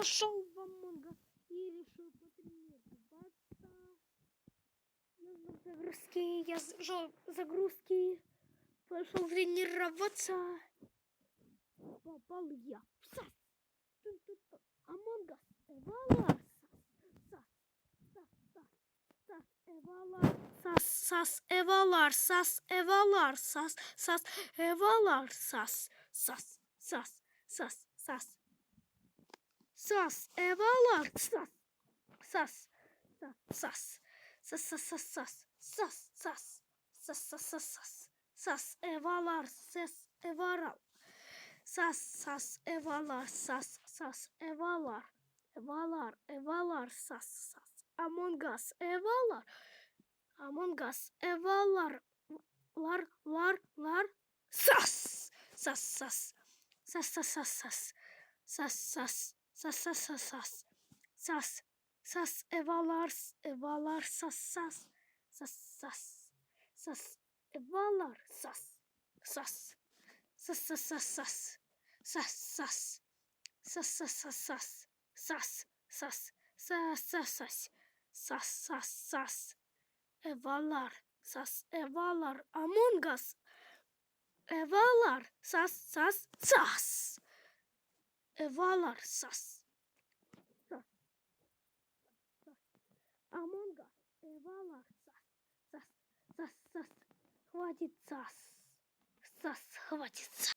зашел в Among Us и решил потренироваться. Нужно загрузки. Я зажал загрузки. Пошел тренироваться. Попал я. Among Us. Эвалар. Сас Эвалар. Сас Эвалар. Сас Эвалар. Сас Эвалар. Сас Эвалар. Сас Эвалар. Эвалар. Сас. Among Us Эвалар. Among Us Эвалар. Лар. Сас. Эвалар. Эвалар. Эвалар. Among Us Эвалар. Эвалар. Among Us Эвалар. Хватит. Хватит.